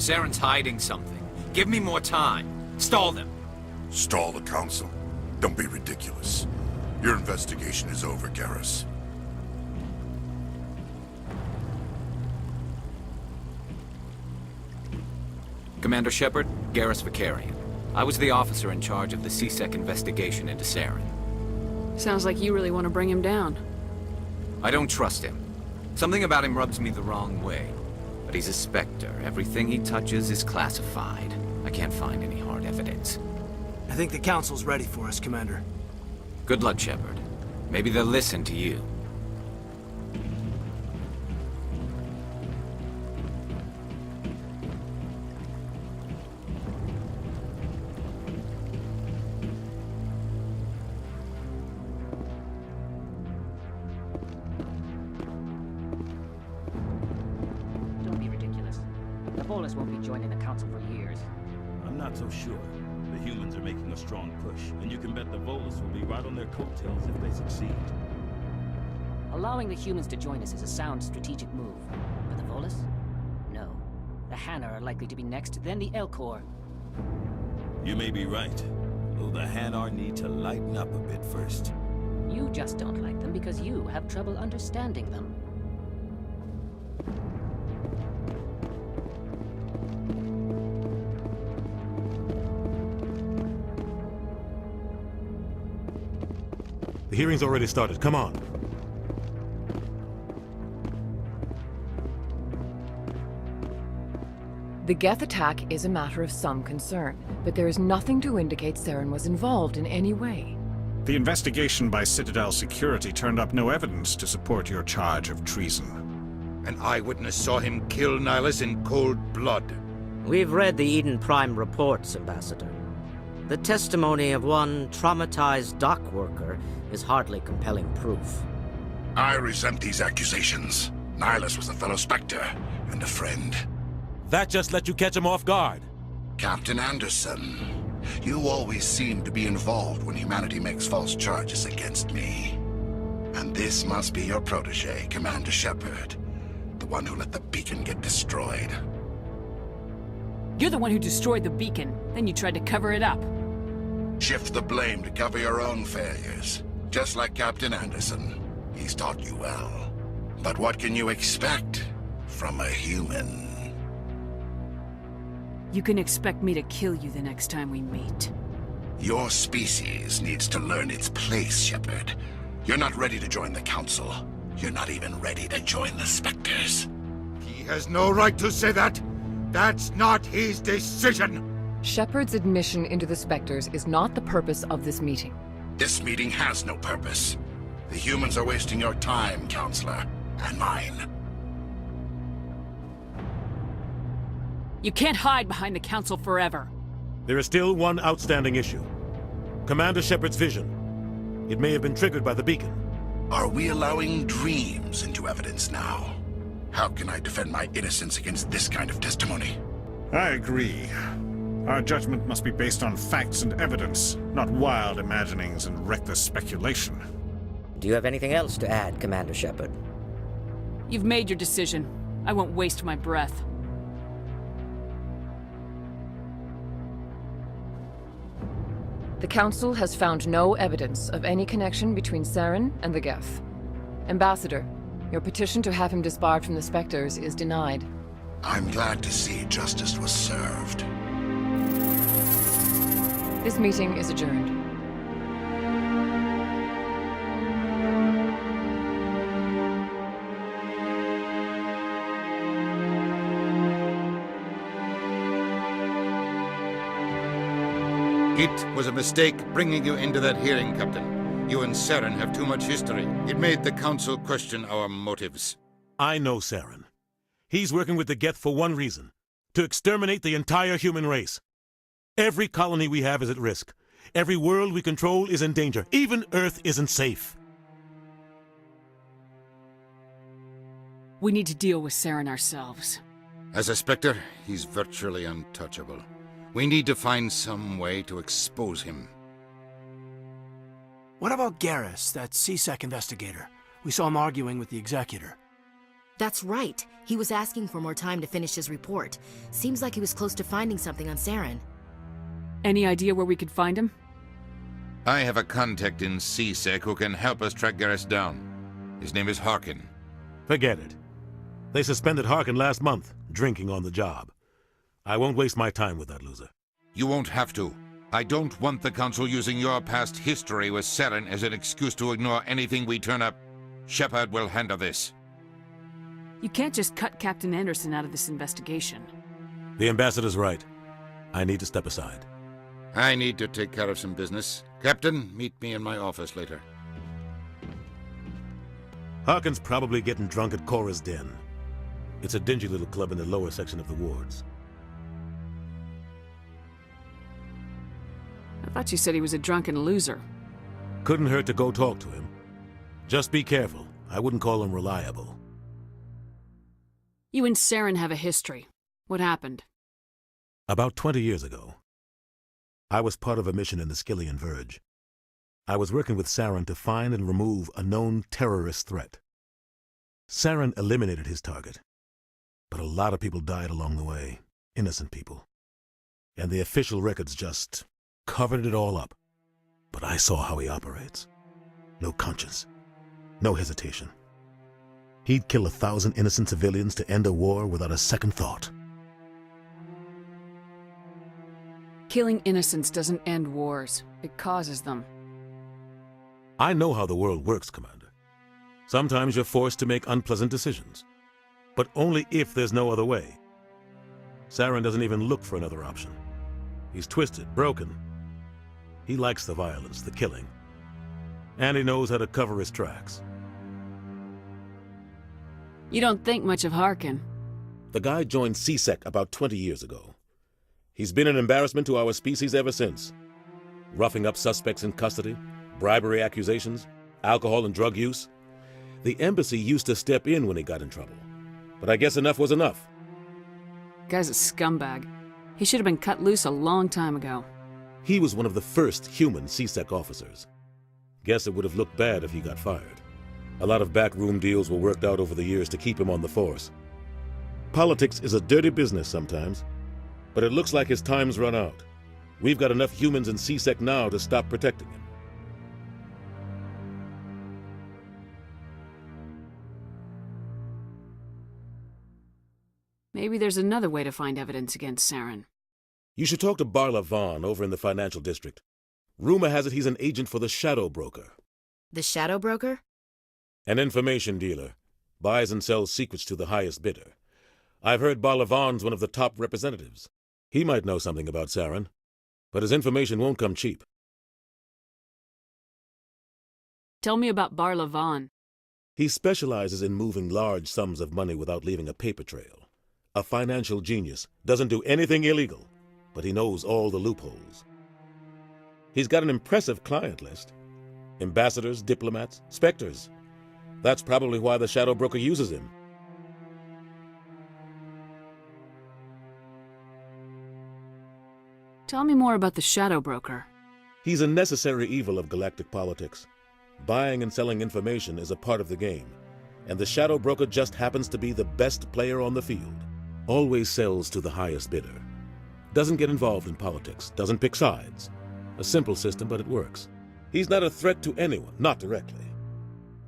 Saren's hiding something. Give me more time. Stall them. Stall the Council? Don't be ridiculous. Your investigation is over, Garrus. Commander Shepard, Garrus Vakarian. I was the officer in charge of the C-Sec investigation into Saren. Sounds like you really want to bring him down. I don't trust him. Something about him rubs me the wrong way. But he's a Spectre. Everything he touches is classified. I can't find any hard evidence. I think the Council's ready for us, Commander. Good luck, Shepard. Maybe they'll listen to you. Don't be ridiculous. The Volus won't be joining the Council for years. I'm not so sure. The humans are making a strong push, and you can bet the Volus will be right on their coattails if they succeed. Allowing the humans to join us is a sound strategic move. But the Volus? No. The Hanna are likely to be next, then the Elcor. You may be right, though the Hanar need to lighten up a bit first. You just don't like them because you have trouble understanding them. The hearing's already started. Come on. The Geth attack is a matter of some concern, but there is nothing to indicate Saren was involved in any way. The investigation by Citadel Security turned up no evidence to support your charge of treason. An eyewitness saw him kill Nihilus in cold blood. We've read the Eden Prime reports, Ambassador. The testimony of one traumatized dock worker is hardly compelling proof. I resent these accusations. Nihilus was a fellow Spectre and a friend. That just let you catch him off guard. Captain Anderson, you always seem to be involved when humanity makes false charges against me. And this must be your protege, Commander Shepard, the one who let the beacon get destroyed. You're the one who destroyed the beacon, then you tried to cover it up. Shift the blame to cover your own failures. Just like Captain Anderson. He's taught you well. But what can you expect from a human? You can expect me to kill you the next time we meet. Your species needs to learn its place, Shepard. You're not ready to join the Council. You're not even ready to join the Spectres. He has no right to say that. That's not his decision. Shepard's admission into the Spectres is not the purpose of this meeting. This meeting has no purpose. The humans are wasting your time, Counselor, and mine. You can't hide behind the Council forever. There is still one outstanding issue. Commander Shepard's vision. It may have been triggered by the beacon. Are we allowing dreams into evidence now? How can I defend my innocence against this kind of testimony? I agree. Our judgment must be based on facts and evidence, not wild imaginings and reckless speculation. Do you have anything else to add, Commander Shepard? You've made your decision. I won't waste my breath. The Council has found no evidence of any connection between Saren and the Geth. Ambassador, your petition to have him disbarred from the Spectres is denied. I'm glad to see justice was served. This meeting is adjourned. It was a mistake bringing you into that hearing, Captain. You and Saren have too much history. It made the Council question our motives. I know Saren. He's working with the Geth for one reason: to exterminate the entire human race. Every colony we have is at risk. Every world we control is in danger. Even Earth isn't safe. We need to deal with Saren ourselves. As a Spectre, he's virtually untouchable. We need to find some way to expose him. What about Garrus, that C-Sec investigator? We saw him arguing with the Executor. That's right. He was asking for more time to finish his report. Seems like he was close to finding something on Saren. Any idea where we could find him? I have a contact in CSEC who can help us track Garrus down. His name is Harkin. Forget it. They suspended Harkin last month, drinking on the job. I won't waste my time with that loser. You won't have to. I don't want the Council using your past history with Saren as an excuse to ignore anything we turn up. Shepard will handle this. You can't just cut Captain Anderson out of this investigation. The ambassador's right. I need to step aside. I need to take care of some business. Captain, meet me in my office later. Harkin's probably getting drunk at Cora's Den. It's a dingy little club in the lower section of the wards. I thought you said he was a drunken loser. Couldn't hurt to go talk to him. Just be careful. I wouldn't call him reliable. You and Saren have a history. What happened? About 20 years ago, I was part of a mission in the Skillian Verge. I was working with Saren to find and remove a known terrorist threat. Saren eliminated his target, but a lot of people died along the way, innocent people. And the official records just covered it all up. But I saw how he operates. No conscience, no hesitation. He'd kill 1,000 innocent civilians to end a war without a second thought. Killing innocents doesn't end wars. It causes them. I know how the world works, Commander. Sometimes you're forced to make unpleasant decisions, but only if there's no other way. Saren doesn't even look for another option. He's twisted, broken. He likes the violence, the killing, and he knows how to cover his tracks. You don't think much of Harkin. The guy joined CSEC about 20 years ago. He's been an embarrassment to our species ever since. Roughing up suspects in custody, bribery accusations, alcohol and drug use. The embassy used to step in when he got in trouble. But I guess enough was enough. Guy's a scumbag. He should have been cut loose a long time ago. He was one of the first human CSEC officers. Guess it would have looked bad if he got fired. A lot of backroom deals were worked out over the years to keep him on the force. Politics is a dirty business sometimes, but it looks like his time's run out. We've got enough humans in CSEC now to stop protecting him. Maybe there's another way to find evidence against Saren. You should talk to Barla Vaughn over in the financial district. Rumor has it he's an agent for the Shadow Broker. The Shadow Broker? An information dealer. Buys and sells secrets to the highest bidder. I've heard Barla Vaughn's one of the top representatives. He might know something about Saren, but his information won't come cheap. Tell me about Barla Vaughn. He specializes in moving large sums of money without leaving a paper trail. A financial genius, doesn't do anything illegal, but he knows all the loopholes. He's got an impressive client list. Ambassadors, diplomats, specters. That's probably why the Shadow Broker uses him. Tell me more about the Shadow Broker. He's a necessary evil of galactic politics. Buying and selling information is a part of the game, and the Shadow Broker just happens to be the best player on the field. Always sells to the highest bidder. Doesn't get involved in politics, doesn't pick sides. A simple system, but it works. He's not a threat to anyone, not directly.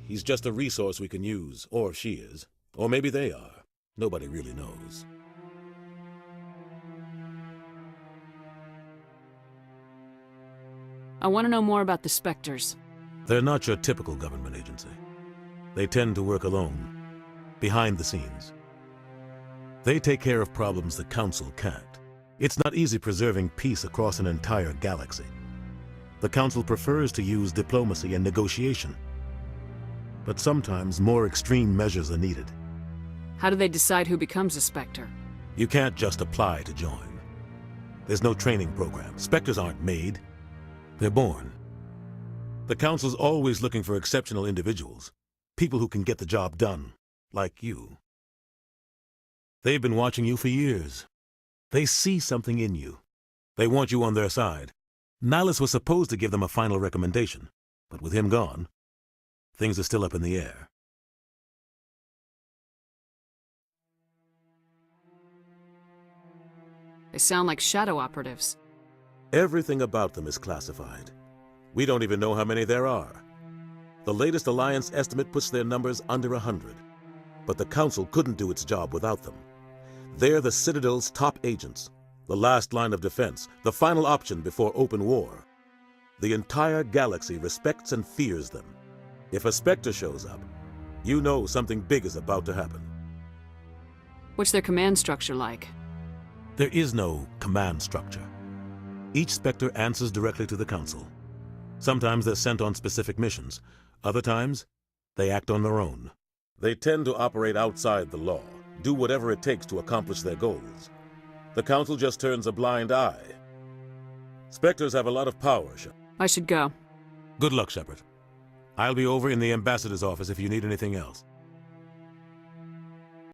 He's just a resource we can use, or she is. Or maybe they are. Nobody really knows. I want to know more about the Spectres. They're not your typical government agency. They tend to work alone, behind the scenes. They take care of problems the Council can't. It's not easy preserving peace across an entire galaxy. The Council prefers to use diplomacy and negotiation. But sometimes more extreme measures are needed. How do they decide who becomes a Spectre? You can't just apply to join. There's no training program. Spectres aren't made. They're born. The Council's always looking for exceptional individuals. People who can get the job done, like you. They've been watching you for years. They see something in you. They want you on their side. Nihilus was supposed to give them a final recommendation, but with him gone, things are still up in the air. They sound like shadow operatives. Everything about them is classified. We don't even know how many there are. The latest Alliance estimate puts their numbers under 100. But the Council couldn't do its job without them. They're the Citadel's top agents, the last line of defense, the final option before open war. The entire galaxy respects and fears them. If a Spectre shows up, you know something big is about to happen. What's their command structure like? There is no command structure. Each Spectre answers directly to the Council. Sometimes they're sent on specific missions. Other times, they act on their own. They tend to operate outside the law, do whatever it takes to accomplish their goals. The Council just turns a blind eye. Spectres have a lot of power, Shepard. I should go. Good luck, Shepard. I'll be over in the Ambassador's office if you need anything else.